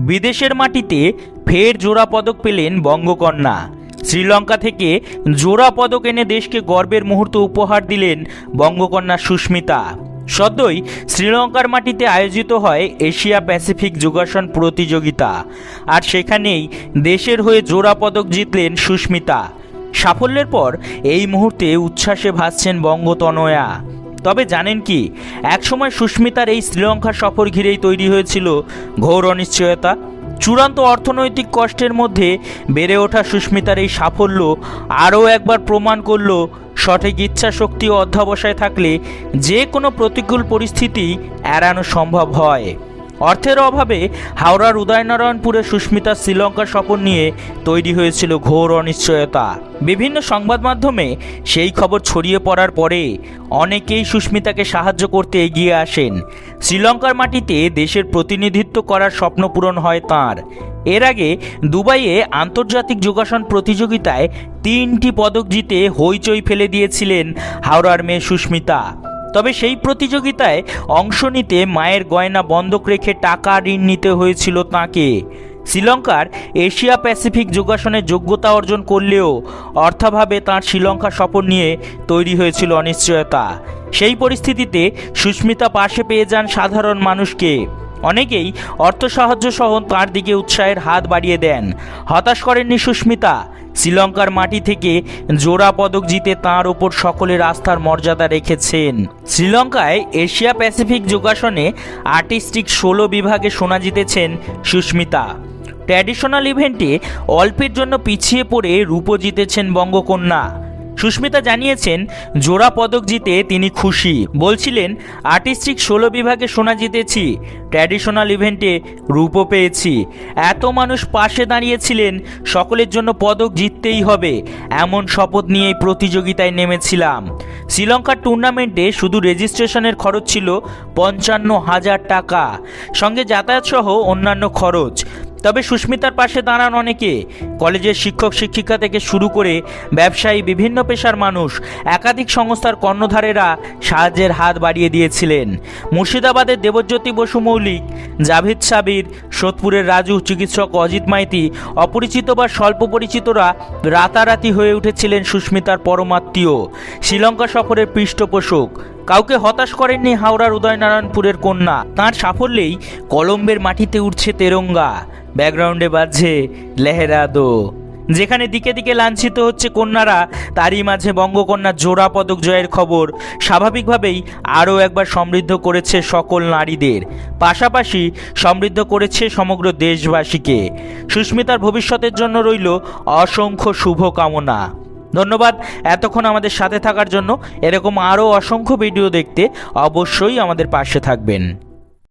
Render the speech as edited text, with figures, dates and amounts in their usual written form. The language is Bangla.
বিদেশের মাটিতে ফের জোড়া পদক পেলেন বঙ্গকন্যা। শ্রীলঙ্কা থেকে জোড়া পদক এনে দেশকে গর্বের মুহূর্ত উপহার দিলেন বঙ্গকন্যা সুস্মিতা। সদ্যই শ্রীলঙ্কার মাটিতে আয়োজিত হয় এশিয়া প্যাসিফিক যোগাসন প্রতিযোগিতা, আর সেখানেই দেশের হয়ে জোড়া পদক জিতলেন সুস্মিতা। সাফল্যের পর এই মুহূর্তে উচ্ছ্বাসে ভাসছেন বঙ্গতনয়া। তবে জানেন কি, একসময় সুস্মিতার এই শ্রীলঙ্কা সফর ঘিরেই তৈরি হয়েছিল ঘোর অনিশ্চয়তা। চূড়ান্ত অর্থনৈতিক কষ্টের মধ্যে বেড়ে ওঠা সুস্মিতার এই সাফল্য আরও একবার প্রমাণ করল সঠিক ইচ্ছা শক্তি ও অধ্যবসায় থাকলে যে কোনো প্রতিকূল পরিস্থিতি এড়ানো সম্ভব হয়। অর্থের অভাবে হাওড়ার উদয়নারায়ণপুরে সুস্মিতার শ্রীলঙ্কা সফর নিয়ে তৈরি হয়েছিল ঘোর অনিশ্চয়তা। বিভিন্ন সংবাদ মাধ্যমে সেই খবর ছড়িয়ে পড়ার পরে অনেকেই সুস্মিতাকে সাহায্য করতে এগিয়ে আসেন। শ্রীলঙ্কার মাটিতে দেশের প্রতিনিধিত্ব করার স্বপ্ন পূরণ হয় তাঁর। এর আগে দুবাইয়ে আন্তর্জাতিক যোগাসন প্রতিযোগিতায় 3টি পদক জিতে হইচই ফেলে দিয়েছিলেন হাওড়ার মেয়ে সুস্মিতা। তবে সেই প্রতিযোগিতায় অংশ নিতে মায়ের গয়না বন্ধক রেখে টাকা ঋণ নিতে হয়েছিল তাঁকে। শ্রীলঙ্কার এশিয়া প্যাসিফিক যোগাসনের যোগ্যতা অর্জন করলেও অর্থাভাবে তাঁর শ্রীলঙ্কা সফর নিয়ে তৈরি হয়েছিল অনিশ্চয়তা। সেই পরিস্থিতিতে সুস্মিতা পাশে পেয়ে যান সাধারণ মানুষকে। অনেকেই অর্থ সাহায্য সহ তাঁর দিকে উৎসাহের হাত বাড়িয়ে দেন। হতাশ করেননি সুস্মিতা। শ্রীলঙ্কার মাটি থেকে জোড়া পদক জিতে তাঁর ওপর সকলের আস্থার মর্যাদা রেখেছেন। শ্রীলঙ্কায় এশিয়া প্যাসিফিক যোগাসনে আর্টিস্টিক 16 বিভাগে সোনা জিতেছেন সুস্মিতা। ট্র্যাডিশনাল ইভেন্টে অল্পের জন্য পিছিয়ে পড়ে রূপও জিতেছেন বঙ্গকন্যা। সুস্মিতা জানিয়েছেন, জোড়া পদক জিতে তিনি খুশি। বলছিলেন, আর্টিস্টিক 16 বিভাগে সোনা জিতেছি, ট্র্যাডিশনাল ইভেন্টে রূপও পেয়েছি। এত মানুষ পাশে দাঁড়িয়েছিলেন, সকলের জন্য পদক জিততেই হবে এমন শপথ নিয়েই প্রতিযোগিতায় নেমেছিলাম। শ্রীলঙ্কার টুর্নামেন্টে শুধু রেজিস্ট্রেশনের খরচ ছিল 55,000 টাকা, সঙ্গে যাতায়াত সহ অন্যান্য খরচ। তবে সুস্মিতার পাশে দাঁড়ান অনেকে। কলেজের শিক্ষক শিক্ষিকা থেকে শুরু করে ব্যবসায়ী, বিভিন্ন পেশার মানুষ, একাধিক সংস্থার কর্ণধারেরা সাহায্যের হাত বাড়িয়ে দিয়েছিলেন। মুর্শিদাবাদের দেবজ্যোতি বসু মৌলিক, জাভেদ সাবির, সোদপুরের রাজু, চিকিৎসক অজিত মাইতি, অপরিচিত বা স্বল্প পরিচিতরা রাতারাতি হয়ে উঠেছিলেন সুস্মিতার পরমাত্মীয়, শ্রীলঙ্কা সফরের পৃষ্ঠপোষক। কাউকে হতাশ করেননি হাওড়ার উদয়নারায়ণপুরের কন্যা। তাঁর সাফল্যেই কলম্বের মাটিতে উঠছে তেরঙ্গা, ব্যাকগ্রাউন্ডে বাজছে লেহেরা দো। যেখানে দিকে দিকে লাঞ্ছিত হচ্ছে কন্যারা, তারই মাঝে বঙ্গকন্যার জোড়া পদক জয়ের খবর স্বাভাবিকভাবেই আরও একবার সমৃদ্ধ করেছে সকল নারীদের, পাশাপাশি সমৃদ্ধ করেছে সমগ্র দেশবাসীকে। সুস্মিতার ভবিষ্যতের জন্য রইল অসংখ্য শুভকামনা। ধন্যবাদ এতক্ষণ আমাদের সাথে থাকার জন্য। এরকম আরও অসংখ্য ভিডিও দেখতে অবশ্যই আমাদের পাশে থাকবেন।